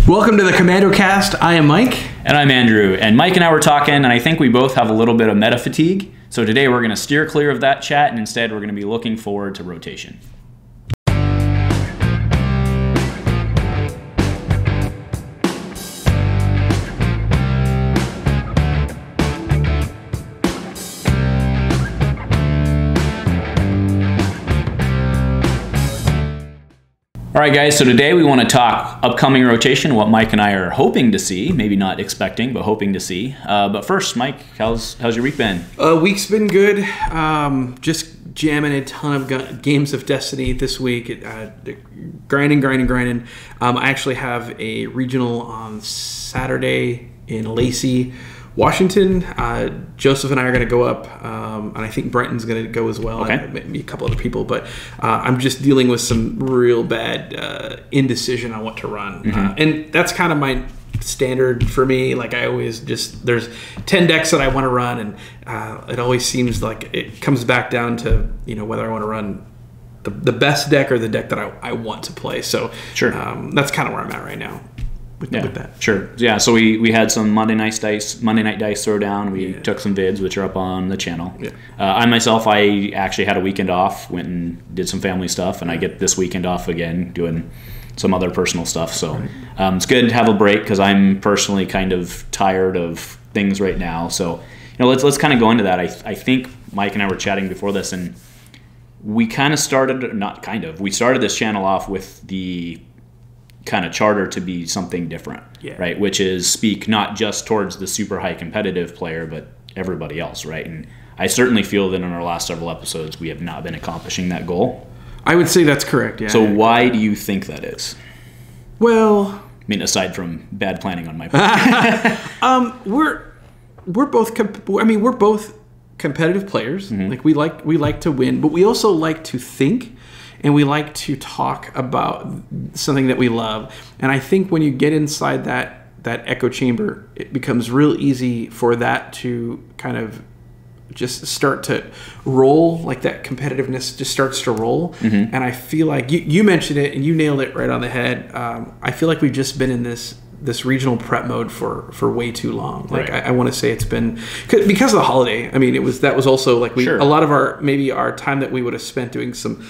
Welcome to the Commando cast. I am Mike. And I'm Andrew. And Mike and I were talking, and I think we both have a little bit of meta fatigue. So today we're going to steer clear of that chat, and instead we're going to be looking forward to rotation. All right, guys, so today we want to talk upcoming rotation, what Mike and I are hoping to see, maybe not expecting, but hoping to see. But first, Mike, how's your week been? Week's been good. Just jamming a ton of games of Destiny this week. Grinding. I actually have a regional on Saturday in Lacey, Washington. Joseph and I are going to go up, and I think Brenton's going to go as well, okay. And maybe a couple other people. But I'm just dealing with some real bad indecision on what to run. Mm-hmm. And that's kind of my standard for me. Like I always there's 10 decks that I want to run, and it always seems like it comes back down to, whether I want to run the best deck or the deck that I want to play. So sure. That's kind of where I'm at right now. With that. Sure. Yeah, so we had some Monday night dice throwdown. We took some vids, which are up on the channel. Yeah. I actually had a weekend off, went and did some family stuff, and I get this weekend off again doing some other personal stuff. So it's good to have a break because I'm personally kind of tired of things right now. So let's kind of go into that. I think Mike and I were chatting before this, and we kind of started this channel off with the kind of charter to be something different, right? Which is speak not just towards the super high competitive player, but everybody else, right? And I certainly feel that in our last several episodes, we have not been accomplishing that goal. I would say that's correct, yeah. So why do you think that is? Well, I mean, aside from bad planning on my part. we're both competitive players. Mm-hmm. Like we like to win, but we also like to think. And we like to talk about something that we love. And I think when you get inside that echo chamber, it becomes real easy for that to kind of just start to roll, like that competitiveness just starts to roll. Mm-hmm. And I feel like you mentioned it and you nailed it right on the head. I feel like we've just been in this regional prep mode for way too long. Like right. I want to say it's been because of the holiday. I mean, that was also like sure. A lot of our time that we would have spent doing some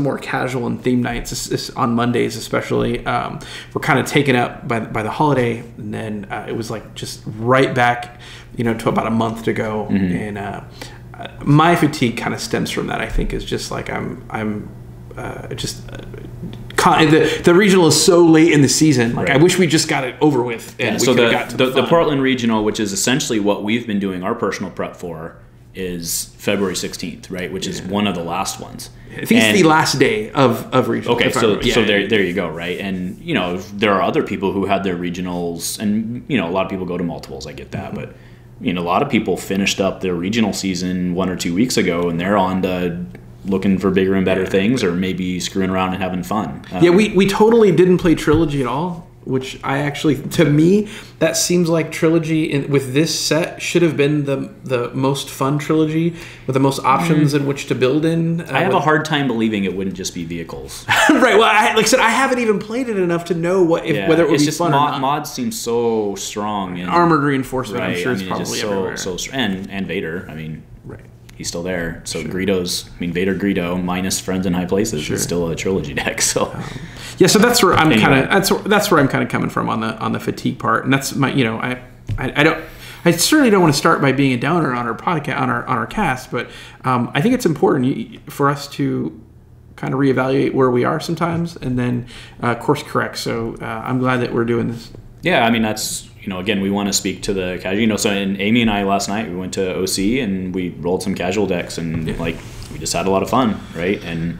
more casual and theme nights on Mondays, especially, were kind of taken up by the holiday, and then it was like just right back, to about a month to go, mm-hmm. And my fatigue kind of stems from that. I think is just like I'm just. The regional is so late in the season. Like right. I wish we just got it over with. And so the Portland regional, which is essentially what we've been doing our personal prep for, is February 16th, right? Which is one of the last ones. I think it's the last day of regional. Okay, so there you go, right? And there are other people who had their regionals, and a lot of people go to multiples. I get that, mm-hmm. but a lot of people finished up their regional season 1 or 2 weeks ago, and they're on to looking for bigger and better things, or maybe screwing around and having fun. We totally didn't play Trilogy at all, which to me, that seems like Trilogy with this set should have been the most fun Trilogy with the most options in which to build in. I have a hard time believing it wouldn't just be vehicles. Right. Well, like I said, I haven't even played it enough to know whether it would be fun or not. Mods seem so strong. And armored reinforcement, right, I'm sure, it's probably everywhere. And Vader, right. He's still there. So sure. Vader Greedo minus Friends in High Places is still a Trilogy deck. So so that's where I'm that's where I'm kind of coming from on the fatigue part. And that's my I certainly don't want to start by being a downer on our podcast on our cast, but I think it's important for us to kind of reevaluate where we are sometimes and then course correct. So I'm glad that we're doing this. Yeah, I mean that's. Again, we want to speak to the casual. So, Amy and I last night we went to OC and we rolled some casual decks, and we just had a lot of fun, right? And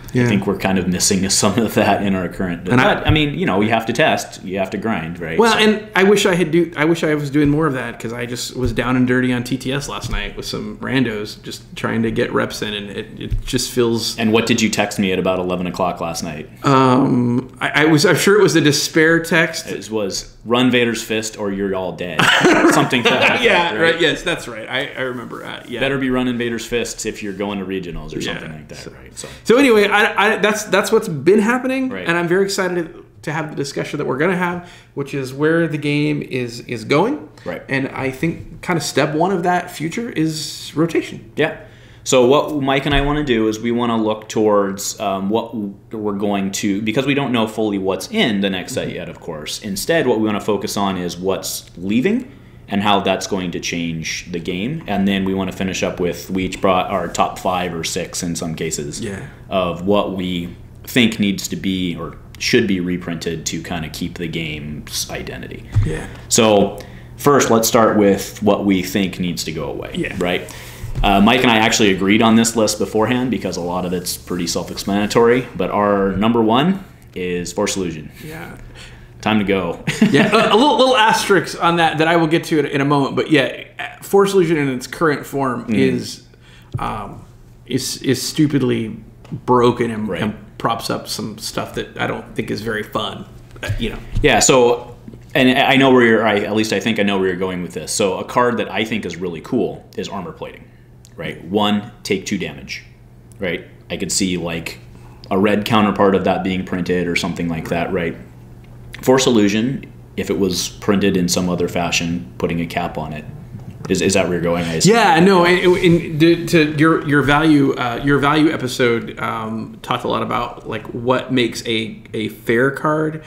I think we're kind of missing some of that in our current. But you have to test, you have to grind, right? Well, and I wish I was doing more of that because I just was down and dirty on TTS last night with some randos, just trying to get reps in, and it just feels. And what did you text me at about 11 o'clock last night? I'm sure it was a despair text. It was run Vader's fist or you're all dead. Something to that. Yeah, right. Yes, that's right. I remember. Better be running Vader's fists if you're going to regionals or something like that, right? So anyway, that's what's been happening, right. And I'm very excited to have the discussion that we're going to have, which is where the game is going. Right. And I think kind of step one of that future is rotation. Yeah. So what Mike and I want to do is we want to look towards what we're going to, because we don't know fully what's in the next set yet, of course. Instead, what we want to focus on is what's leaving and how that's going to change the game. And then we want to finish up with, we each brought our top 5 or 6 in some cases of what we think needs to be or should be reprinted to kind of keep the game's identity. Yeah. So first, let's start with what we think needs to go away. Yeah. Right? Mike and I actually agreed on this list beforehand because a lot of it's pretty self-explanatory. But our number 1 is Force Illusion. Yeah. Time to go. Yeah, a little asterisk on that I will get to in a moment. But yeah, Force Illusion in its current form is stupidly broken and props up some stuff that I don't think is very fun. Yeah. So. And I know where you're. At least I think I know where you're going with this. So a card that I think is really cool is Armor Plating, right? 1, take 2 damage, right? I could see like a red counterpart of that being printed or something like that, right? Force Illusion, if it was printed in some other fashion, putting a cap on it. Is that where you're going? Yeah, no. To your value episode talked a lot about like what makes a fair card,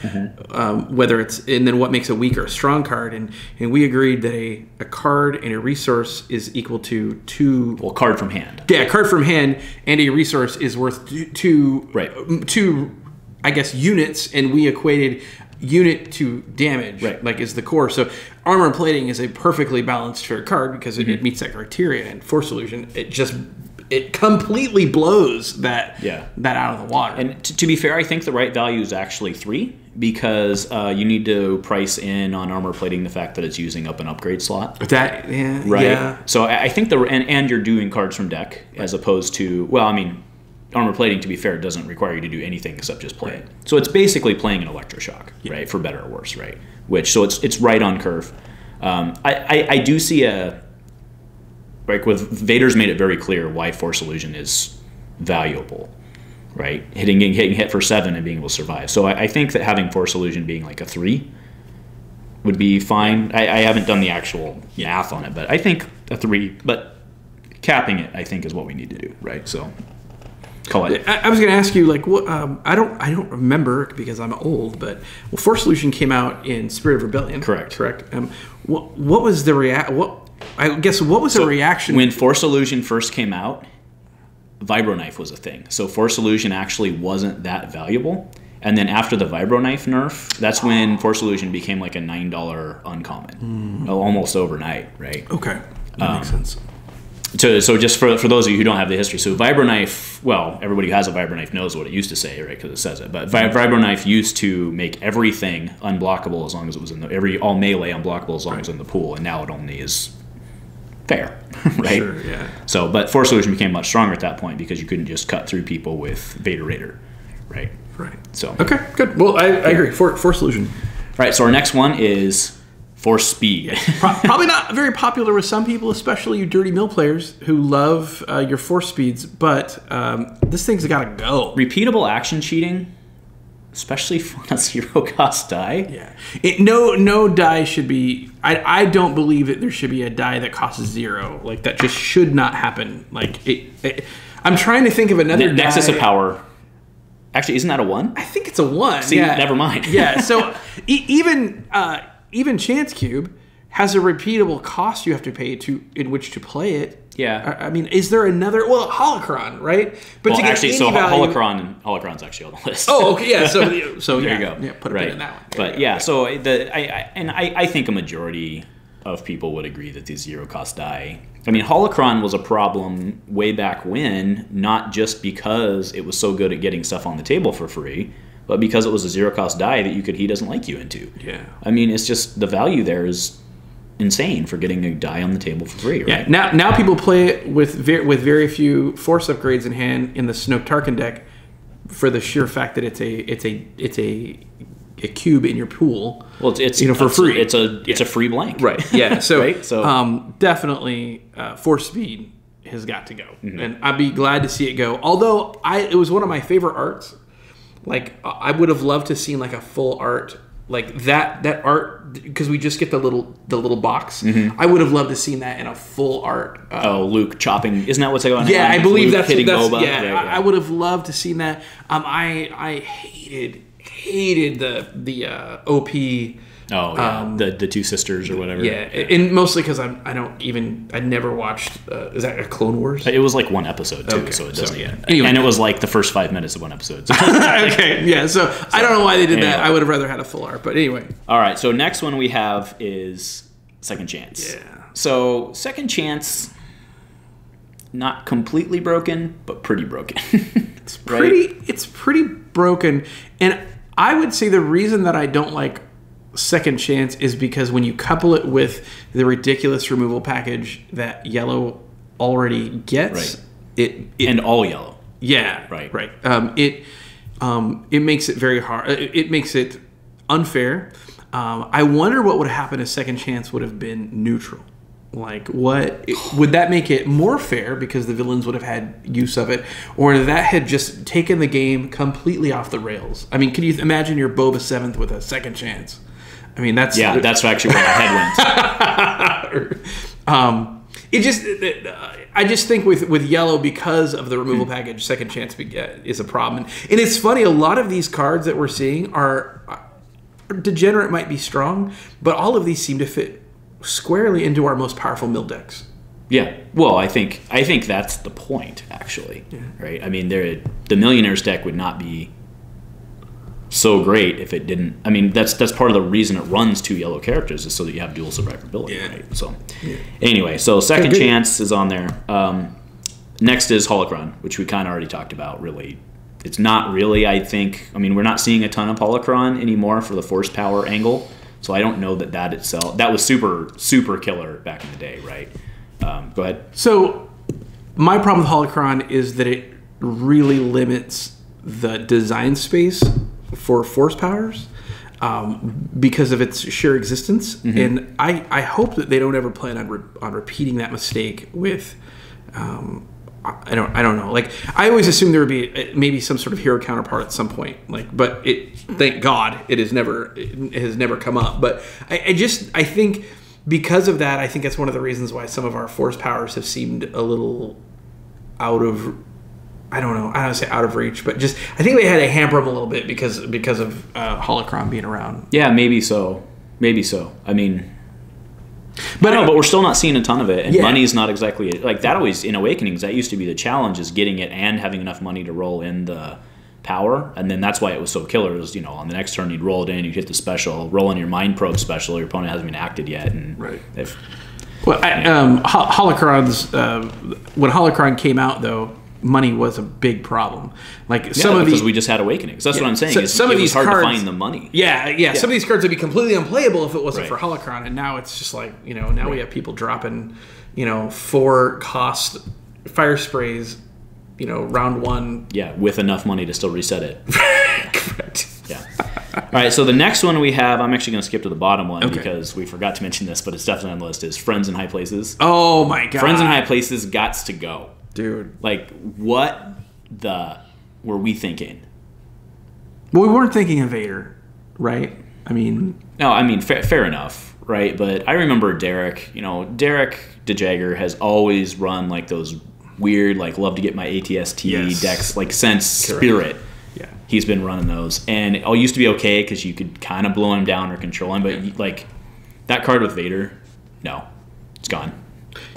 whether it's and then what makes a weak or a strong card, and we agreed that a card and a resource is equal to 2. Well, card from hand. Yeah, card from hand and a resource is worth 2. Right. 2, I guess, units, and we equated unit to damage, like is the core. So Armor Plating is a perfectly balanced fair card because it meets that criteria. And Force Illusion, it completely blows that out of the water. And to be fair, I think the right value is actually 3 because you need to price in on Armor Plating the fact that it's using up an upgrade slot. Yeah. So I think and you're doing cards from deck as opposed to, well, I mean, Armor Plating, to be fair, doesn't require you to do anything except just play it. So it's basically playing an electroshock, right? For better or worse, right? So it's right on curve. I do see with Vader's made it very clear why Force Illusion is valuable, right? Getting hit for 7 and being able to survive. So I think that having Force Illusion being like a 3 would be fine. I haven't done the actual math on it, but I think a 3. But capping it, I think, is what we need to do, right? So. I was going to ask you, like, what? I don't remember because I'm old, but Force Illusion came out in Spirit of Rebellion. Correct. What was the what was the reaction when Force Illusion first came out? Vibro Knife was a thing, so Force Illusion actually wasn't that valuable. And then after the Vibro Knife nerf, that's when Force Illusion became like a $9 uncommon, almost overnight, right? Okay, that makes sense. So just for those of you who don't have the history, so Vibro Knife, well, everybody who has a Vibro Knife knows what it used to say, right? Because it says it. But Vibro Knife used to make everything unblockable as long as it was in all melee unblockable as long as it was in the pool, and now it only is fair, right? Sure, yeah. So, but Force Illusion became much stronger at that point because you couldn't just cut through people with Vader Raider, right? Right. So okay, good. Well, I agree. Force Illusion. Right. So our next one is Force Speed. Probably not very popular with some people, especially you dirty mill players who love your Force Speeds, but this thing's got to go. Repeatable action cheating, especially on a 0-cost die. Yeah. No die should be... I don't believe that there should be a die that costs 0. Like, that just should not happen. Like, I'm trying to think of another die. Nexus of Power. Actually, isn't that a 1? I think it's a 1. See, never mind. Yeah, so even Chance Cube has a repeatable cost you have to pay in which to play it. Yeah. I mean, is there another... Well, Holocron, right? But to get actually, so Holocron's actually on the list. Oh, okay, yeah. So there you go. Yeah, put a pin in that one. But yeah, so I think a majority of people would agree that these 0-cost die... I mean, Holocron was a problem way back when, not just because it was so good at getting stuff on the table for free, but because it was a 0-cost die that you could He Doesn't Like You into. Yeah. I mean, it's just the value there is insane for getting a die on the table for free, right? Yeah. Now people play it with very few Force upgrades in hand in the Snoke Tarkin deck for the sheer fact that it's a cube in your pool. Well, it's for free. It's a free blank, right? Yeah. So, right? So definitely Force Speed has got to go, and I'd be glad to see it go. Although it was one of my favorite arts Like I would have loved to seen like a full art, like that art, because we just get the little box. I would have loved to seen that in a full art. Luke chopping, isn't that what's going on? Yeah, I believe Luke that's hitting Boba. Boba. I would have loved to seen that. I hated the OP. Oh yeah, the two sisters or whatever. Yeah, and mostly because I never watched. Is that a Clone Wars? It was like one episode too, so it doesn't. Anyway. And it was like the first 5 minutes of one episode. So. Okay, yeah. So I don't know why they did that. I would have rather had a full art, but anyway. All right, so next one we have is Second Chance. Yeah. So Second Chance, not completely broken, but pretty broken. It's pretty broken, and I would say the reason that I don't like Second Chance is because when you couple it with the ridiculous removal package that Yellow already gets, it and all yellow. Yeah, right. It makes it very hard. It makes it unfair. I wonder what would happen if Second Chance would have been neutral. Like, would that make it more fair because the villains would have had use of it, or that had just taken the game completely off the rails? I mean, can you imagine your Boba 7th with a Second Chance? I mean, that's actually where my head went. I just think with Yellow, because of the removal package, Second Chance is a problem. And it's funny, a lot of these cards that we're seeing are Degenerate might be strong, but all of these seem to fit squarely into our most powerful mill decks. Yeah, well, I think that's the point, actually. Yeah. Right? I mean, the Millionaires deck would not be so great if it didn't. I mean, that's part of the reason it runs 2 yellow characters is so that you have dual survivability, right? So, anyway, so Second Chance is on there. Next is Holocron, which we kind of already talked about. Really, it's not really. I think. I mean, we're not seeing a ton of Holocron anymore for the force power angle. So I don't know that itself. That was super killer back in the day, right? Go ahead. So my problem with Holocron is that it really limits the design space for force powers because of its sheer existence, and I hope that they don't ever plan on repeating that mistake with. I don't know. Like, I always assumed there would be maybe some sort of hero counterpart at some point. Like, but thank God it has never come up. But I think because of that, I think that's one of the reasons why some of our force powers have seemed a little out of. I don't want to say out of reach, but just I think they had to hamper them a little bit because of Holocron being around. Yeah, maybe so. I mean. But we're still not seeing a ton of it, and money's not exactly like that. Always in Awakenings, that used to be the challenge: is getting it and having enough money to roll in the power, and then that's why it was so killer. Is on the next turn you'd roll it in, you'd hit the special, roll in your Mind Probe special. Your opponent hasn't been acted yet, and Holocrons. When Holocron came out, though, money was a big problem. Like because we just had Awakenings. That's what I'm saying. Some of these hard cards, to find the money. Yeah. Some of these cards would be completely unplayable if it wasn't for Holocron, and now it's just like now we have people dropping 4 cost fire sprays, round 1. Yeah, with enough money to still reset it. Correct. Yeah. All right, so the next one we have, I'm actually going to skip to the bottom one because we forgot to mention this, but it's definitely on the list, is Friends in High Places. Oh my god. Friends in High Places gots to go. Dude. Like, what were we thinking? Well, we weren't thinking of Vader, right? I mean... No, I mean, fair enough, right? But I remember Derek. Derek DeJager has always run, like, those weird, like, love to get my ATST decks, like, since Spirit. Yeah. He's been running those. And it all used to be okay because you could kind of blow him down or control him. But, like, that card with Vader, no. It's gone.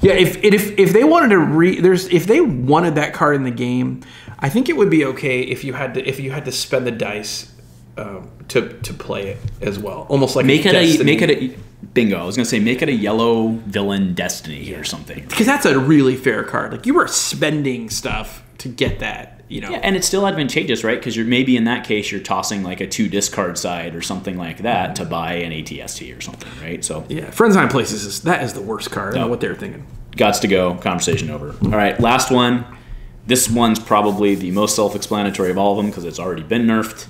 Yeah, if they wanted to if they wanted that card in the game, I think it would be okay if you had to spend the dice to play it as well, almost like make it a bingo. I was gonna say make it a yellow villain Destiny or something, because that's a really fair card. Like, you were spending stuff to get that. Yeah, and it's still advantageous, right? Because maybe in that case you're tossing like a 2 discard side or something like that to buy an ATST or something, right? So yeah, Friends in High Places is the worst card. I don't know what they were thinking. Gots to go. Conversation over. All right, last one. This one's probably the most self-explanatory of all of them because it's already been nerfed.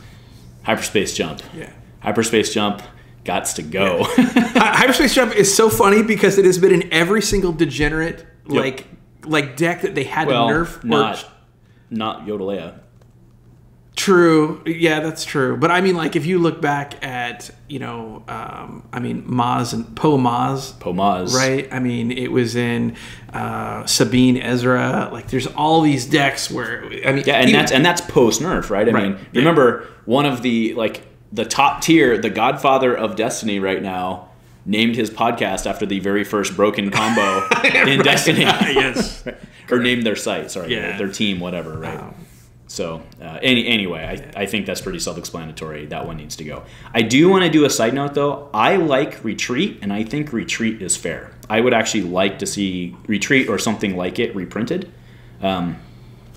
Hyperspace Jump. Yeah. Hyperspace Jump. Gots to go. Yeah. Hyperspace Jump is so funny because it has been in every single Degenerate like deck that they had to nerf. Not Yoda Leia. True. Yeah, that's true. But I mean, like, if you look back at, Maz and Maz, right? I mean, it was in Sabine Ezra. Like, there's all these decks where, and that's post nerf, right? I mean, remember one of the top tier, the Godfather of Destiny right now, named his podcast after the very first broken combo in Destiny. Yes. Or named their site, their team, whatever, right? So anyway, I think that's pretty self-explanatory. That one needs to go. I do want to do a side note, though. I like Retreat, and I think Retreat is fair. I would actually like to see Retreat or something like it reprinted. I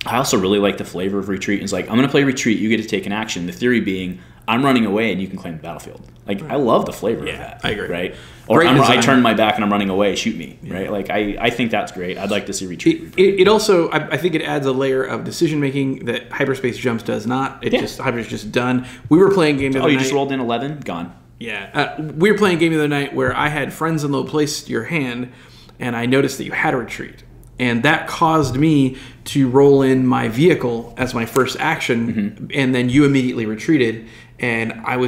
also really like the flavor of Retreat. It's like, I'm going to play Retreat, you get to take an action. The theory being, I'm running away and you can claim the battlefield. Like, I love the flavor of that. I agree. Right? Or I turn my back and I'm running away, shoot me. Right? Like, I think that's great. I'd like to see Retreat. It also, I think it adds a layer of decision making that Hyperspace Jumps does not. Hyper's just done. We were playing a game the other night. Oh, you just rolled in 11? Gone. Yeah. We were playing a game the other night where I had friends in low place your hand, and I noticed that you had a Retreat. And that caused me to roll in my vehicle as my first action, and then you immediately retreated, and I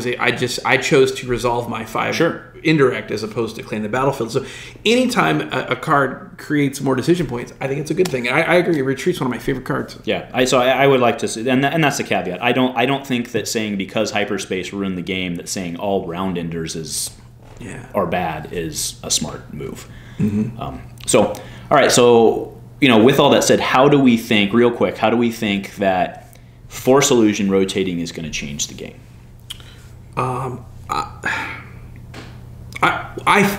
chose to resolve my 5 indirect as opposed to claim the battlefield. So anytime a card creates more decision points, I think it's a good thing. I agree. Retreat's one of my favorite cards. Yeah, I would like to see, and that's the caveat. I don't think that saying because Hyperspace ruined the game that saying all round enders are bad is a smart move. So. All right, so, with all that said, how do we think that Force Illusion rotating is going to change the game? I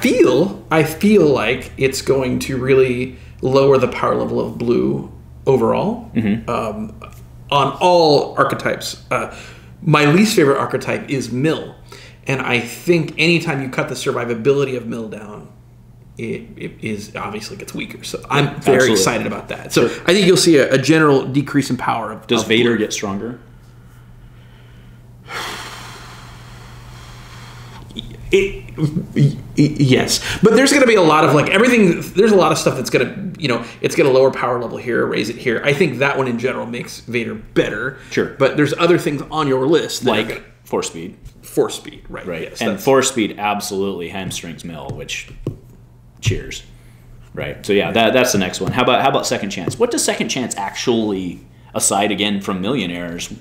feel like it's going to really lower the power level of blue overall on all archetypes. My least favorite archetype is Mill, and I think anytime you cut the survivability of Mill down, it is obviously gets weaker. So I'm very excited about that. So I think you'll see a general decrease in power. Does Vader get stronger? Yes, but there's going to be a lot of everything. There's a lot of stuff that's going to it's going to lower power level here, raise it here. I think that one in general makes Vader better. Sure, but there's other things on your list like force speed. Force speed, right? Yes, and force speed absolutely hamstrings Mill, which. Cheers. Right. So yeah, that's the next one. How about Second Chance? What does Second Chance actually, aside again from Millionaires,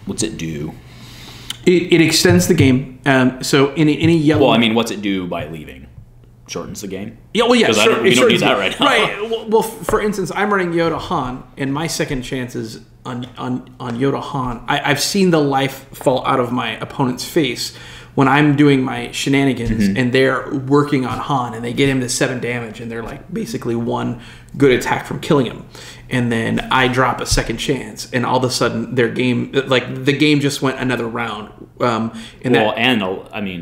what's it do? It extends the game. So any yellow. Well, I mean, what's it do by leaving? Shortens the game. Yeah. Well, yeah. Sure, we don't need that right now. Right. Well, for instance, I'm running Yoda Han, and my second chance is on Yoda Han. I've seen the life fall out of my opponent's face when I'm doing my shenanigans and they're working on Han and they get him to 7 damage and they're basically 1 good attack from killing him. And then I drop a second chance and all of a sudden their game, the game just went another round.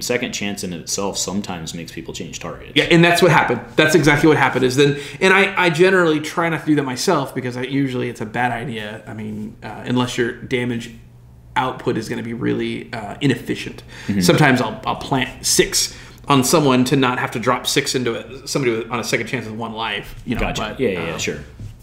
Second chance in itself sometimes makes people change targets. Yeah, and that's what happened. That's exactly what happened. And I generally try not to do that myself because usually it's a bad idea. I mean, unless your damage output is going to be really inefficient. Sometimes I'll plant 6 on someone to not have to drop 6 into somebody on a second chance with 1 life. Gotcha. But,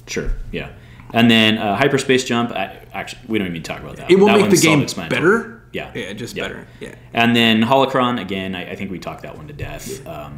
sure. Yeah. And then Hyperspace Jump. Actually, we don't even need to talk about that. It will make the game better. Yeah. Better. Yeah. And then Holocron again. I think we talked that one to death. Yeah.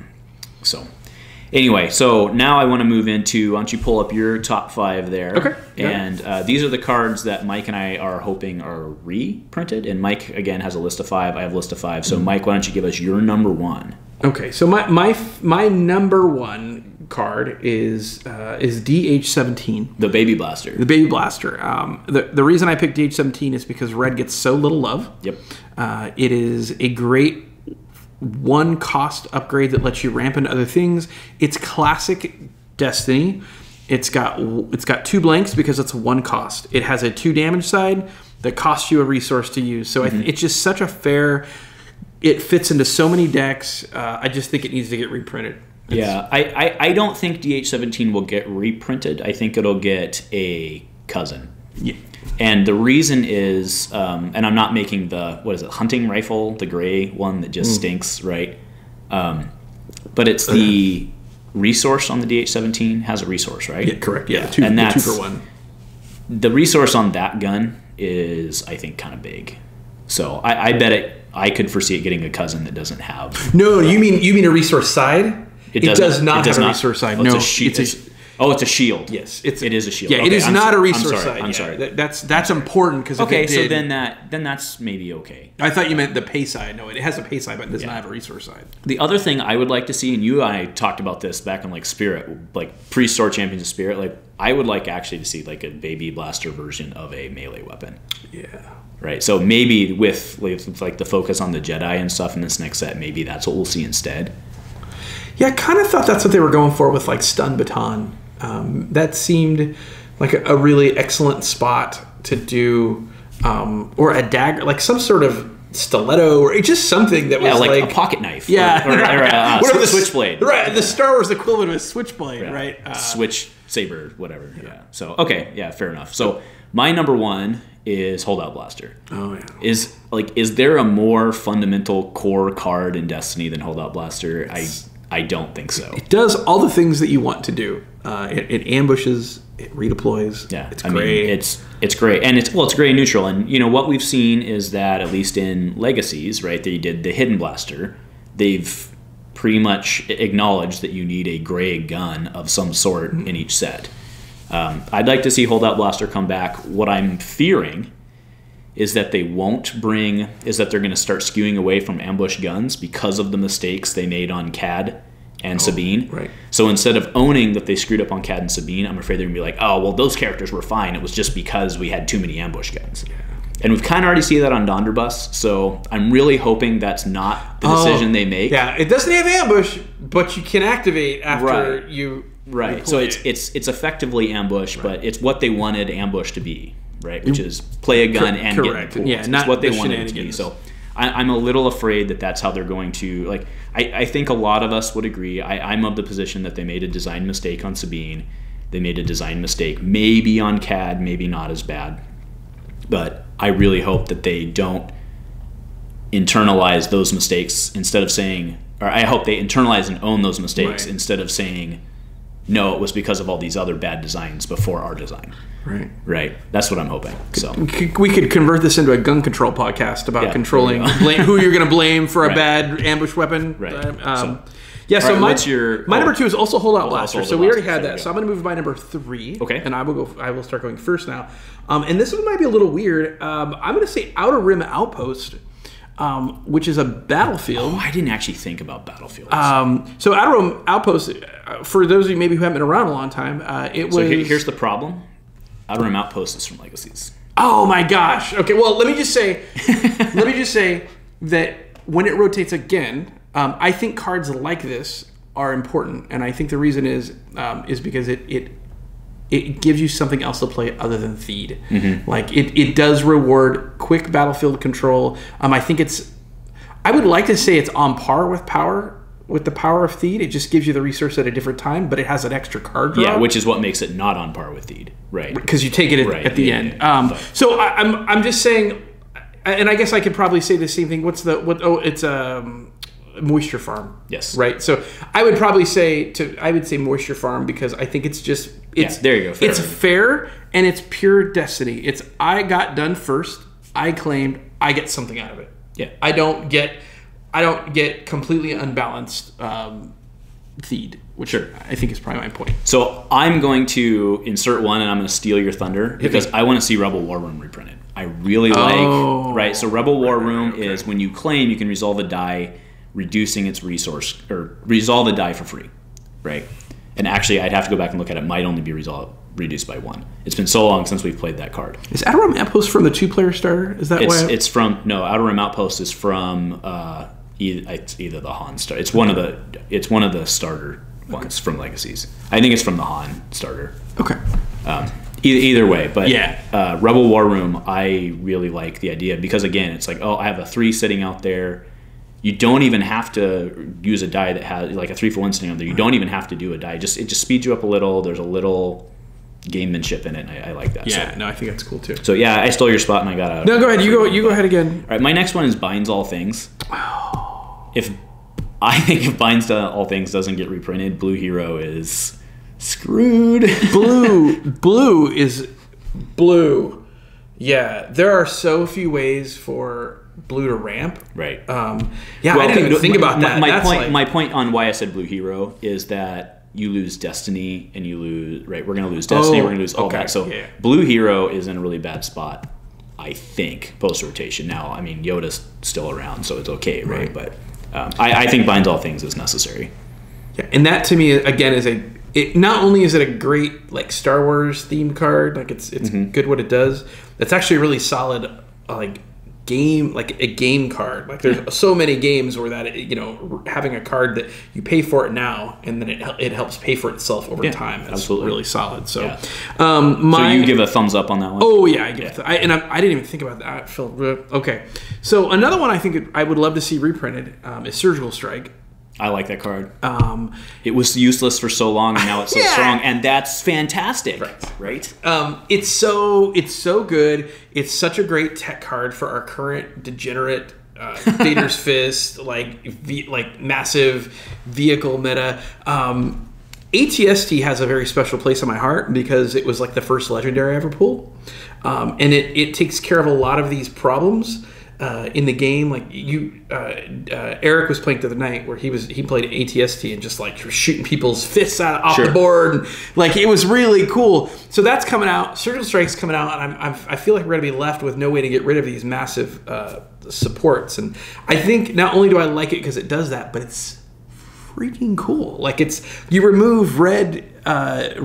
Anyway, so now I want to move into, why don't you pull up your top 5 there. Okay. And these are the cards that Mike and I are hoping are reprinted. And Mike, again, has a list of 5. I have a list of 5. So, Mike, why don't you give us your number 1? Okay. So, my number 1 card is DH17. The Baby Blaster. The Baby Blaster. The reason I picked DH17 is because red gets so little love. Yep. It is a great 1 cost upgrade that lets you ramp into other things. It's classic Destiny. It's got 2 blanks because it's 1 cost. It has a 2 damage side that costs you a resource to use. So it's just such a fair. It fits into so many decks. I just think it needs to get reprinted. I don't think DH17 will get reprinted. I think it'll get a cousin. Yeah. And the reason is, and I'm not making the, hunting rifle, the gray one that just stinks, right? But it's the resource on the DH17 has a resource, right? Yeah, correct. Yeah, 2 for 1. The resource on that gun is, I think, kind of big. So I bet I could foresee it getting a cousin that doesn't have. No, you mean a resource side? It does not have a resource side. No, it's a shield. Yes, it is a shield. Yeah, okay, it is not a resource side. I'm sorry. That's important because so then that's maybe okay. I thought you meant the pay side. No, it has a pay side, but it does not have a resource side. The other thing I would like to see, and you and I talked about this back in like Spirit, like pre-store Champions of Spirit, like I would like actually to see like a baby blaster version of a melee weapon. Yeah. Right. So maybe with like the focus on the Jedi and stuff in this next set, maybe that's what we'll see instead. Yeah, I kind of thought that's what they were going for with like stun baton. That seemed like a really excellent spot to do, or a dagger, like some sort of stiletto, or just something that was like a pocket knife. Yeah, or a switchblade. Right, the Star Wars equivalent of a switchblade, right? Switch saber, whatever. Yeah. So okay, fair enough. So my number one is Holdout Blaster. Oh yeah. Is there a more fundamental core card in Destiny than Holdout Blaster? I don't think so. It does all the things that you want to do. It ambushes, it redeploys. Yeah, it's great. It's great, and it's gray neutral. And you know what we've seen is that at least in Legacies, right? They did the Hidden Blaster. They've pretty much acknowledged that you need a gray gun of some sort in each set. I'd like to see Holdout Blaster come back. What I'm fearing is that they're going to start skewing away from ambush guns because of the mistakes they made on Cad and Sabine. Right. So instead of owning that they screwed up on Cad and Sabine, I'm afraid they're going to be like, oh, well, those characters were fine. It was just because we had too many ambush guns. Yeah. And we've kind of already seen that on Donderbus, so I'm really hoping that's not the decision they make. Yeah, it doesn't have ambush, but you can activate after you... Right, so it's effectively ambush, but it's what they wanted ambush to be, right? Which is play a gun and correct. Get in Yeah, it's not what they the wanted it to be. So I'm a little afraid that that's how they're going to... like. I think a lot of us would agree. I'm of the position that they made a design mistake on Sabine. They made a design mistake maybe on Cad, maybe not as bad. But I really hope that they don't internalize those mistakes instead of saying... or I hope they internalize and own those mistakes instead of saying... no, it was because of all these other bad designs before our design. Right. That's what I'm hoping. So we could convert this into a gun control podcast about controlling who you're going to blame for a bad ambush weapon. Right. So my my number 2 is also Holdout Blaster. So we already had that. So I'm going to move to my number 3. Okay. And I will start going first now. And this one might be a little weird. I'm going to say Outer Rim Outpost. Which is a battlefield. Oh, I didn't actually think about battlefields. So Outer Rim Outpost, for those of you maybe who haven't been around a long time, here's the problem. Outer Rim Outpost is from Legacies. Oh my gosh. Okay, well let me just say that when it rotates again, I think cards like this are important, and I think the reason is because it gives you something else to play other than Theed. Mm-hmm. Like it does reward quick battlefield control. I think I would like to say it's on par with the power of Theed. It just gives you the resource at a different time, but it has an extra card draw. Yeah, which is what makes it not on par with Theed. Right. Because you take it at the end. So I'm just saying, and I guess I could probably say the same thing. It's Moisture Farm. Yes. Right. So I would probably say Moisture Farm because I think it's there you go. Fair. It's fair and it's pure Destiny. It's I got done first. I claimed I get something out of it. Yeah. I don't get completely unbalanced Theed, which I think is probably my point. So I'm going to insert one, and I'm going to steal your thunder because I want to see Rebel War Room reprinted. I really right. So Rebel War Room is when you claim you can resolve a die, reducing its resource or resolve a die for free, right? And actually, I'd have to go back and look at it. Might only be reduced by 1. It's been so long since we've played that card. Is Outer Rim Outpost from the 2-player starter? Is that why? It's from Outer Rim Outpost is from either the Han starter. It's one of the starter ones from Legacies. I think it's from the Han starter. Okay. Either way, but Rebel War Room, I really like the idea because again, it's like I have a 3 sitting out there. You don't even have to use a die that has like a 3-for-1 sitting out there. You don't even have to do a die. It just speeds you up a little. There's a little gamemanship in it. And I like that. Yeah, I think that's cool too. So yeah, I stole your spot and I got out. No, go ahead. You go ahead again. All right, my next one is Binds All Things. If Binds All Things doesn't get reprinted, Blue Hero is screwed. Blue is Blue. Yeah, there are so few ways for blue to ramp. Right. I didn't even think about that. My point on why I said blue hero is that you lose Destiny and you lose, right, we're going to lose Destiny, we're going to lose all that. So blue hero is in a really bad spot, I think, post-rotation. Now, I mean, Yoda's still around, so it's okay, right? But I think binds all things is necessary. Yeah, and that to me, again, is not only is it a great like Star Wars themed card, like it's good what it does. It's actually a really solid like a game card. Like there's so many games where that having a card that you pay for it now and then it helps pay for itself over time. It's absolutely really solid. So, so you give a thumbs up on that one? Oh yeah, I give it. I didn't even think about that, Phil. Okay, so another one I think I would love to see reprinted is Surgical Strike. I like that card. It was useless for so long, and now it's so strong, and that's fantastic. Right? It's so good. It's such a great tech card for our current degenerate Vader's Fist, like massive vehicle meta. ATST has a very special place in my heart because it was like the first legendary I ever pulled, and it takes care of a lot of these problems. In the game, like Eric was playing the other night where he played ATST and just like shooting people's fists off the board, and like it was really cool. So that's coming out. Surgical Strike's coming out, and I feel like we're gonna be left with no way to get rid of these massive supports. And I think not only do I like it because it does that, but it's freaking cool. Like you remove red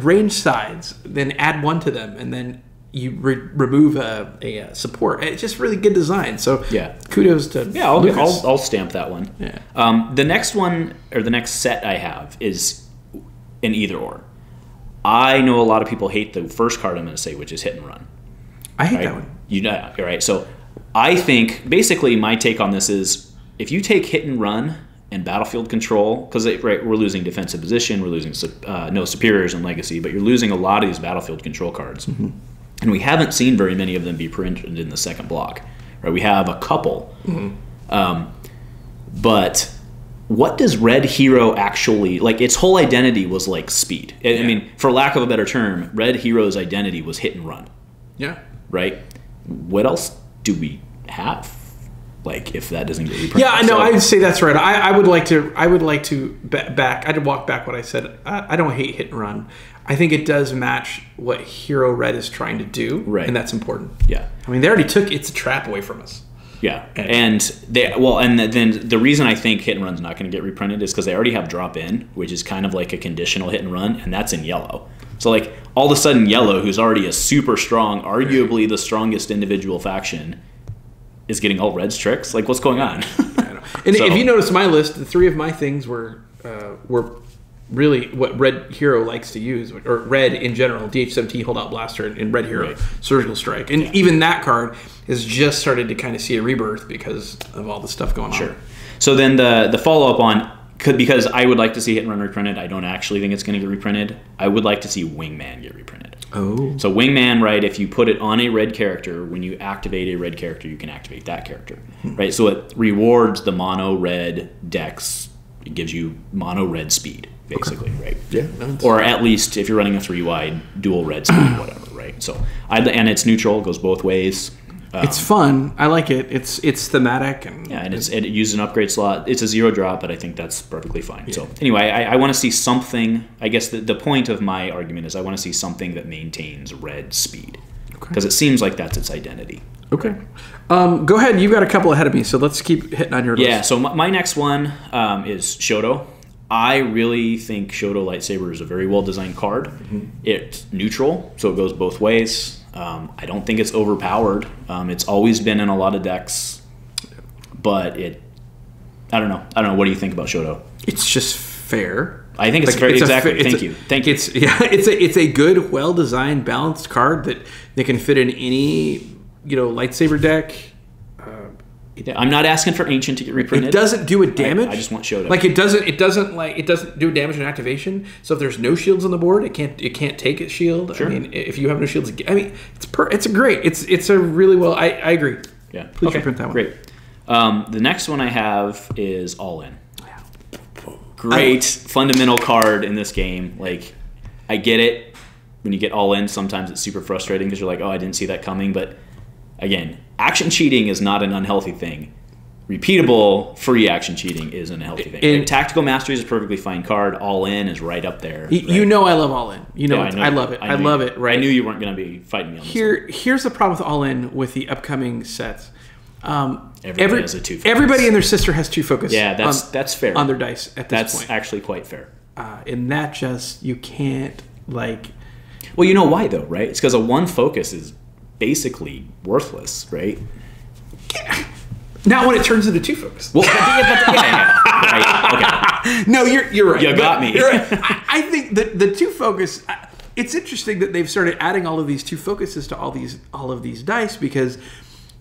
range sides, then add one to them, and then you remove a support. It's just really good design. So kudos to I'll stamp that one. The next one, or the next set I have, is an either or. I know a lot of people hate the first card I'm going to say, which is Hit and Run. I hate that one. You know, right? So I think basically my take on this is if you take Hit and Run and Battlefield Control, because we're losing defensive position, we're losing no superiors in Legacy, but you're losing a lot of these Battlefield Control cards. And we haven't seen very many of them be printed in the second block. Right? We have a couple. But what does Red Hero actually... Like, its whole identity was like speed. I mean, for lack of a better term, Red Hero's identity was hit and run. Yeah. Right? What else do we have? Like, if that doesn't get reprinted. Yeah, I know. I would say that's right. I would like to back... I'd walk back what I said. I don't hate hit and run. I think it does match what Hero Red is trying to do, and that's important. Yeah, I mean, they already took It's a Trap away from us. Yeah, and then the reason I think Hit and Run's not going to get reprinted is because they already have Drop In, which is kind of like a conditional hit and run, and that's in yellow. So like all of a sudden, yellow, who's already a super strong, arguably the strongest individual faction, is getting all Red's tricks. Like, what's going on? And if you notice my list, the three of my things were really what Red Hero likes to use, or Red in general, DH-17 Holdout Blaster and Red Hero Surgical Strike. And even that card has just started to kind of see a rebirth because of all the stuff going on. So then the follow-up on, because I would like to see Hit and Run reprinted, I don't actually think it's going to get reprinted. I would like to see Wingman get reprinted. Oh. So Wingman, right, if you put it on a red character, when you activate a red character, you can activate that character. Right? So it rewards the mono red dex. It gives you mono red speed, basically, right? Yeah. Or at least if you're running a 3-wide dual red speed, whatever, right? So and it's neutral, it goes both ways. It's fun. I like it. It's thematic and it uses an upgrade slot. It's a 0-drop, but I think that's perfectly fine. Yeah. So anyway, I want to see something. I guess the point of my argument is I want to see something that maintains red speed, because it seems like that's its identity. Okay. Go ahead. You've got a couple ahead of me, so let's keep hitting on your list. Yeah, so my next one is Shoto. I really think Shoto Lightsaber is a very well-designed card. It's neutral, so it goes both ways. I don't think it's overpowered. It's always been in a lot of decks, but I don't know. What do you think about Shoto? It's just fair. I think it's fair. Exactly. Thank you. It's a good, well-designed, balanced card that can fit in any lightsaber deck. I'm not asking for Ancient to get reprinted. It doesn't do a damage. I just want Shoto. Like it doesn't do damage in activation. So if there's no shields on the board, it can't take its shield. Sure. I mean, if you have no shields, it's a really well. I agree. Yeah. Please reprint that one. Great. The next one I have is All In. Great fundamental card in this game. Like, I get it. when you get all in, sometimes it's super frustrating because you're like, oh, I didn't see that coming. But again, action cheating is not an unhealthy thing. Repeatable, free action cheating is an unhealthy thing. Like, Tactical Mastery is a perfectly fine card. All in is right up there. Right? You know I love all in. You know, I love it. I love it. Right. I knew you weren't going to be fighting me on this one. Here's the problem with all in with the upcoming sets. Everybody has a 2 focus. Everybody and their sister has 2 focus. Yeah, that's fair. On their dice at this point. That's actually quite fair. And that just, you can't, like... Well, you know why, though, right? It's because a 1 focus is basically worthless, right? Not when it turns into 2 focus. Well, right, okay. No, you're right. You got me. You're right. I think the 2 focus... It's interesting that they've started adding all of these 2 focuses to all of these dice, because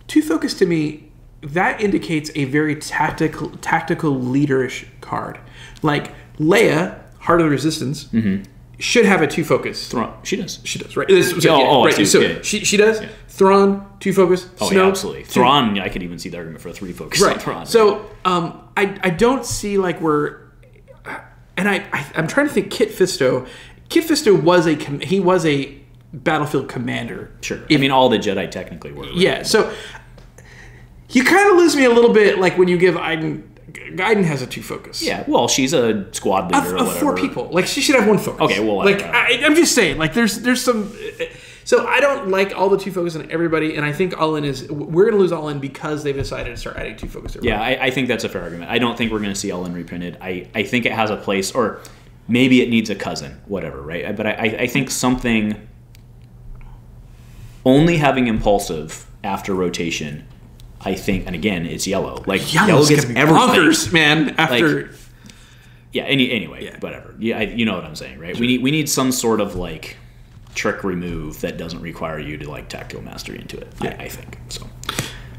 2 focus to me, that indicates a very tactical leaderish card. Like Leia, Heart of the Resistance, should have a 2 focus. Thrawn. She does, right? Right. So she does. Yeah. Thrawn, 2 focus. Oh, Snow, yeah, absolutely. Thrawn, I could even see the argument for a 3 focus. Right. On Thrawn. So I don't see like we're, and I'm trying to think. Kit Fisto. Kit Fisto was a battlefield commander. Sure. I mean, all the Jedi technically were. Right? Yeah. So you kind of lose me a little bit, like when you give Iden. Iden has a 2 focus. Yeah, well, she's a squad leader or whatever. 4 people. Like, she should have 1 focus. Okay, well, like I'm just saying, like there's some. So I don't like all the 2 focus on everybody, and I think all in is we're going to lose all in because they've decided to start adding 2 focus. Yeah, I think that's a fair argument. I don't think we're going to see all in reprinted. I think it has a place, or maybe it needs a cousin, whatever, right? But I think something only having impulsive after rotation. I think, and again, it's yellow. Like yellow gets everything, man. After, like, yeah. Anyway, whatever. Yeah, you know what I'm saying, right? Sure. We need some sort of like trick remove that doesn't require you to like tactical mastery into it. Yeah. I think so.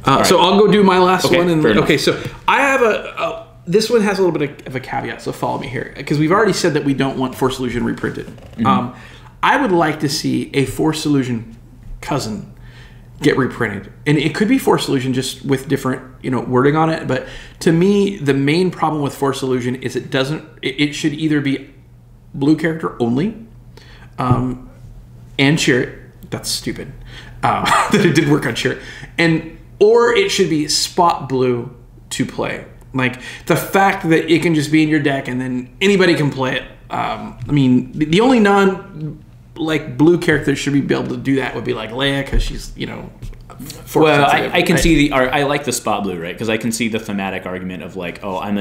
Right. So I'll go do my last one. Okay, so I have this one has a little bit of a caveat. So follow me here, because we've already said that we don't want Force Illusion reprinted. Mm-hmm. I would like to see a Force Illusion cousin get reprinted, and it could be Force Illusion just with different wording on it. But to me, the main problem with Force Illusion is it should either be blue character only, and Chirrut. That's stupid that it did work on Chirrut, or it should be spot blue to play. Like the fact that it can just be in your deck and then anybody can play it. I mean, the only blue character should be able to do that would be like Leia, because she's well, I can see I like the spot blue, right? Because I can see the thematic argument of like, oh, I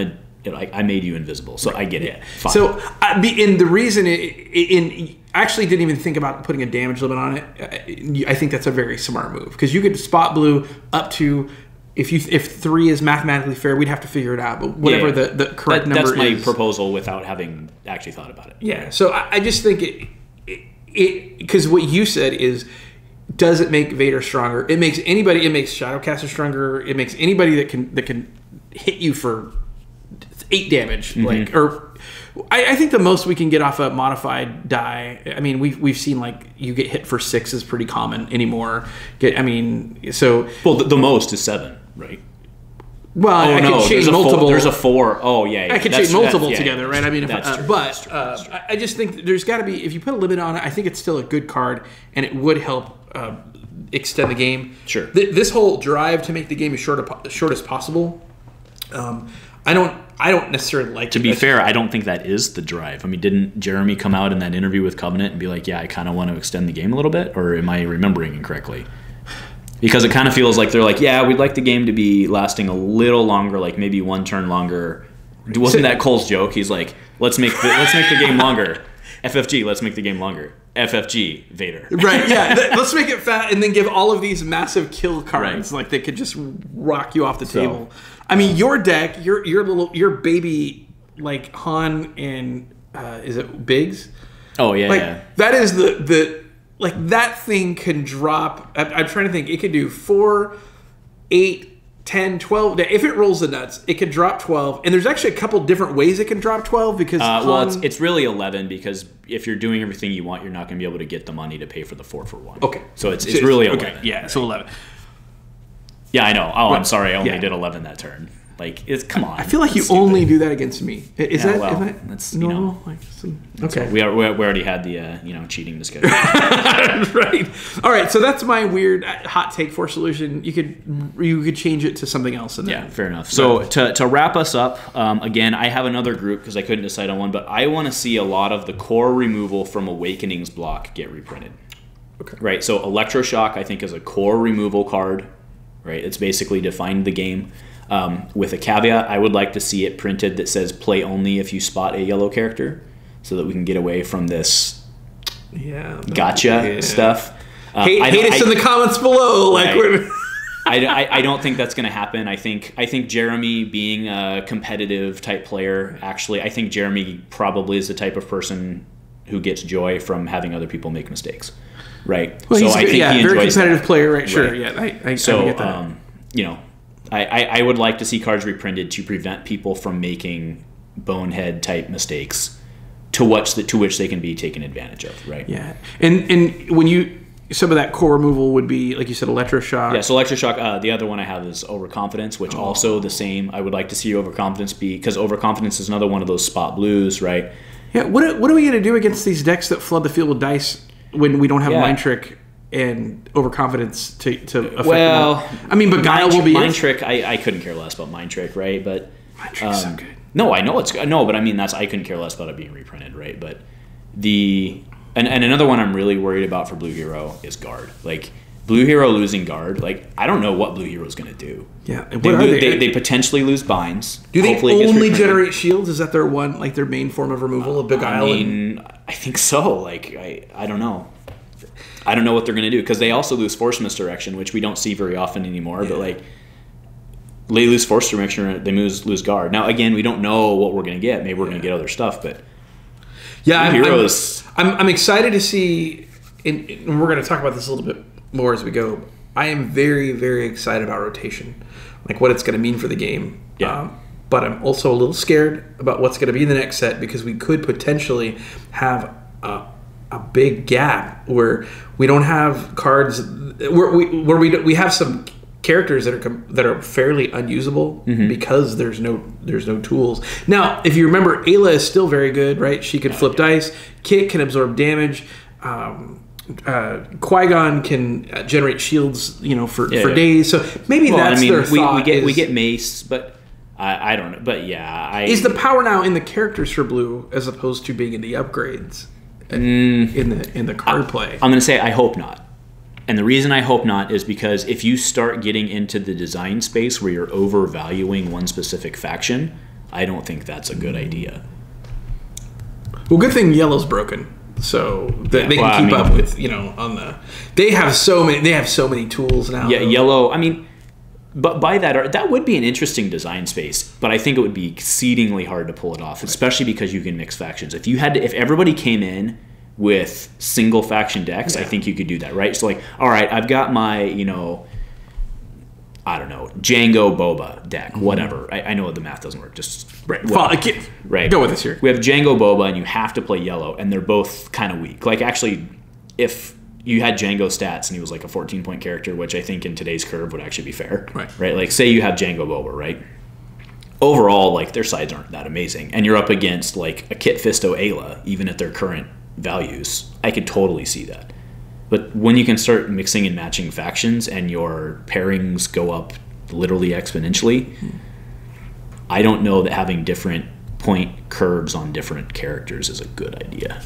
made you invisible, so I get it. Fine. So and the reason I actually didn't even think about putting a damage limit on it. I think that's a very smart move, because you could spot blue up to if 3 is mathematically fair, we'd have to figure it out. But whatever the correct number is, that's my proposal without having actually thought about it. Yeah. So I just think because what you said is, does it make Vader stronger? It makes anybody. It makes Shadowcaster stronger. It makes anybody that can hit you for 8 damage. Mm-hmm. I think the most we can get off a modified die. I mean, we've seen like you get hit for 6 is pretty common anymore. The most is 7, right? Well, I can chain multiple. There's a 4. Oh, yeah. I can chain multiple together, right? I mean, that's true. But I just think there's got to be, if you put a limit on it, I think it's still a good card, and it would help extend the game. Sure. This whole drive to make the game as short as possible, I don't necessarily like. To be fair, I don't think that is the drive. I mean, didn't Jeremy come out in that interview with Covenant and be like, "Yeah, I kind of want to extend the game a little bit," or am I remembering incorrectly? Because it kind of feels like they're like, yeah, we'd like the game to be lasting a little longer, like maybe 1 turn longer. Wasn't that Cole's joke? He's like, let's make the game longer. FFG, let's make the game longer. FFG, Vader. Right, yeah. Let's make it fat and then give all of these massive kill cards. Right. Like they could just rock you off the table. I mean, your deck, your baby, like Han and, is it Biggs? Oh, yeah, like, yeah. That is the like that thing can drop. I'm trying to think. It could do 4, 8, 10, 12. If it rolls the nuts, it can drop 12. And there's actually a couple different ways it can drop 12 because it's really 11, because if you're doing everything you want, you're not going to be able to get the money to pay for the 4 for 1. Okay. So it's really 11. Okay. Yeah, right. So 11. Yeah, I know. Oh, I'm sorry. I only did 11 that turn. Like, come on. I feel like you only do that against me. Is that that's normal? Okay. We already had the cheating discussion. Right. All right. So that's my weird hot take for solution. You could change it to something else. Yeah, fair enough. So to wrap us up, again, I have another group because I couldn't decide on one, but I want to see a lot of the core removal from Awakenings block get reprinted. Okay. Right. So Electroshock, I think, is a core removal card. Right. It's basically defined the game. With a caveat, I would like to see it printed that says play only if you spot a yellow character, so that we can get away from this gotcha stuff. Hate us in the comments below. I don't think that's going to happen. I think Jeremy, being a competitive type player, actually, I think Jeremy probably is the type of person who gets joy from having other people make mistakes. Right. Well, so I think he enjoys very competitive player. Right. Sure. Right. Yeah. I get that. I would like to see cards reprinted to prevent people from making bonehead type mistakes to which they can be taken advantage of, right? Yeah. And when some of that core removal would be, like you said, Electroshock. Yeah, so Electroshock, the other one I have is Overconfidence, which also the same. I would like to see Overconfidence because Overconfidence is another one of those spot blues, right? Yeah, what are we going to do against these decks that flood the field with dice when we don't have Mind Trick and Overconfidence to affect them? I mean, Beguile will be Mind Trick. I couldn't care less about Mind Trick, right? But Mind Trick's so good. No, I know it's good. No, but I mean I couldn't care less about it being reprinted, right? But and another one I'm really worried about for Blue Hero is Guard. Like Blue Hero losing Guard, like I don't know what Blue Hero's going to do. Yeah, they potentially lose binds. Do they only generate shields? Is that their main form of removal of Beguile? I mean, I think so. Like I don't know. I don't know what they're going to do because they also lose Force Misdirection, which we don't see very often anymore. Yeah. But like, they lose Force Misdirection, they lose Guard. Now again, we don't know what we're going to get. Maybe we're going to get other stuff, but I'm excited to see. And we're going to talk about this a little bit more as we go. I am very, very excited about rotation, like what it's going to mean for the game. Yeah. But I'm also a little scared about what's going to be in the next set because we could potentially have a big gap where we don't have cards where we have some characters that are fairly unusable because there's no tools. Now, if you remember, Ayla is still very good, right? She can flip dice. Kit can absorb damage. Qui-Gon can generate shields, for days. So maybe their thought. We get Mace, but I don't know. But yeah, is the power now in the characters for Blue as opposed to being in the upgrades? In the card play, I'm going to say I hope not, and the reason I hope not is because if you start getting into the design space where you're overvaluing one specific faction, I don't think that's a good idea. Well, good thing Yellow's broken, so they can keep up with They have so many tools now. Yeah, Yellow. I mean, but by that would be an interesting design space, but I think it would be exceedingly hard to pull it off, especially because you can mix factions. If everybody came in with single faction decks, I think you could do that, right? So like, all right, I've got my, I don't know, Django Boba deck, whatever. I know the math doesn't work, just right. Go with this here. We have Django Boba, and you have to play Yellow, and they're both kind of weak. Like actually, if you had Django stats and he was like a 14-point character, which I think in today's curve would actually be fair. Right? Like say you have Django Boba, right? Overall, like their sides aren't that amazing. And you're up against like a Kit Fisto Ayla, even at their current values. I could totally see that. But when you can start mixing and matching factions and your pairings go up literally exponentially, I don't know that having different point curves on different characters is a good idea.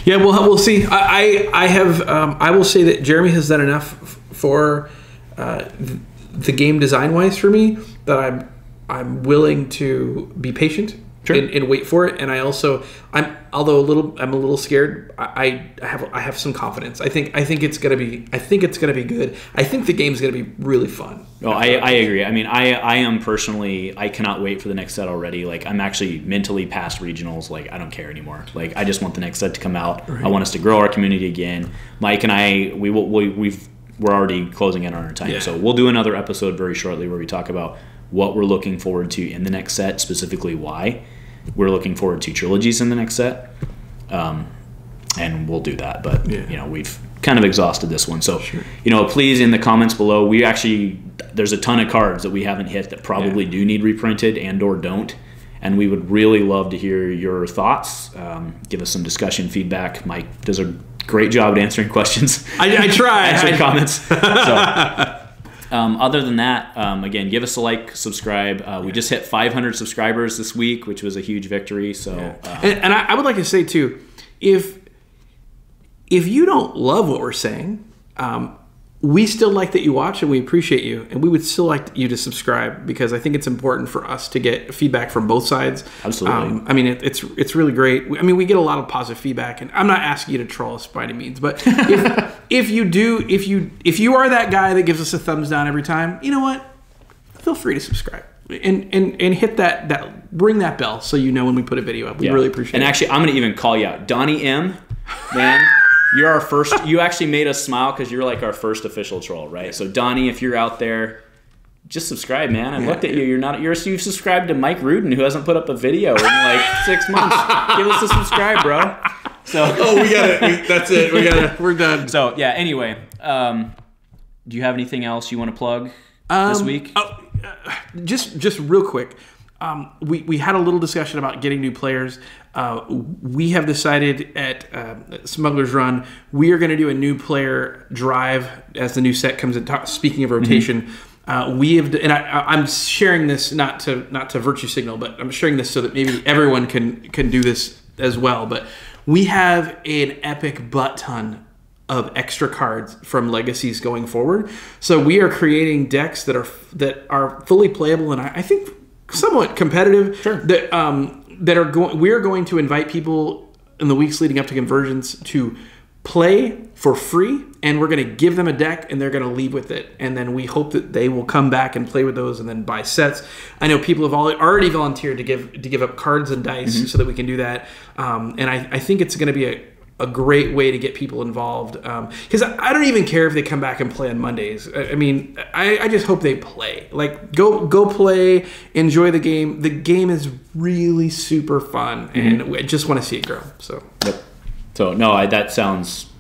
Yeah, we'll see. I will say that Jeremy has done enough for the game design wise for me that I'm willing to be patient and wait for it. And I'm a little scared. I have some confidence. I think it's gonna be good. I think the game's gonna be really fun. Oh, I agree. I mean, I am personally, I cannot wait for the next set already. Like, I'm actually mentally past regionals. Like, I don't care anymore. Like, I just want the next set to come out. Right. I want us to grow our community again. Mike and I, we're already closing in on our time. Yeah. So we'll do another episode very shortly where we talk about what we're looking forward to in the next set, specifically why we're looking forward to trilogies in the next set. And we'll do that. But, we've kind of exhausted this one. So, please, in the comments below, there's a ton of cards that we haven't hit that probably do need reprinted and or don't. And we would really love to hear your thoughts. Give us some discussion feedback. Mike does a great job at answering questions. I try. Answering comments. So, other than that, again, give us a like, subscribe. We just hit 500 subscribers this week, which was a huge victory. So, and I would like to say too, if you don't love what we're saying, we still like that you watch and we appreciate you, and we would still like you to subscribe, because I think it's important for us to get feedback from both sides. Absolutely. I mean, it's really great. I mean, we get a lot of positive feedback, and I'm not asking you to troll us by any means, but if you are that guy that gives us a thumbs down every time, you know what? Feel free to subscribe and hit that ring that bell so you know when we put a video up. We really appreciate it. And actually, I'm going to even call you out, Donnie M. Man. You're our first. You actually made us smile because you're like our first official troll, right? Yeah. So Donnie, if you're out there, just subscribe, man. I looked at you. You've subscribed to Mike Rudin, who hasn't put up a video in like 6 months. Give us a subscribe, bro. So we got it. That's it. We're done. So yeah. Anyway, do you have anything else you want to plug this week? Just real quick. We had a little discussion about getting new players. We have decided at Smuggler's Run, we are going to do a new player drive as the new set comes in. Speaking of rotation, we have, and I'm sharing this not to virtue signal, but I'm sharing this so that maybe everyone can do this as well. But we have an epic butt ton of extra cards from Legacies going forward. So we are creating decks that are fully playable, and I think somewhat competitive. Sure. We are going to invite people in the weeks leading up to conversions to play for free, and we're going to give them a deck, and they're going to leave with it. And then we hope that they will come back and play with those and then buy sets. I know people have already volunteered to give up cards and dice so that we can do that. And I think it's going to be a great way to get people involved, because I don't even care if they come back and play on Mondays. I mean, I just hope they play. Like, go play, enjoy the game. The game is really super fun, and I just want to see it grow. So yep. So no, that sounds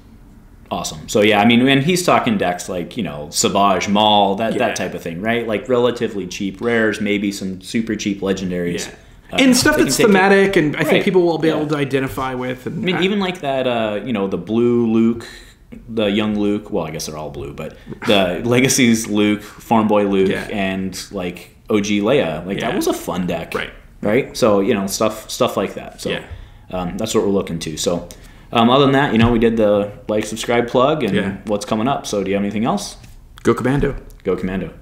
awesome. So yeah, I mean, when he's talking decks like, Savage, Maul, that type of thing, right? Like relatively cheap rares, maybe some super cheap legendaries. Yeah. And stuff that's thematic, and I think people will be able to identify with. And I mean, even like that, the blue Luke, the young Luke. Well, I guess they're all blue, but the Legacies Luke, Farm Boy Luke, and like OG Leia. Like that was a fun deck, right? So stuff like that. So that's what we're looking to. So other than that, we did the like, subscribe, plug, and what's coming up. So do you have anything else? Go Commando. Go Commando.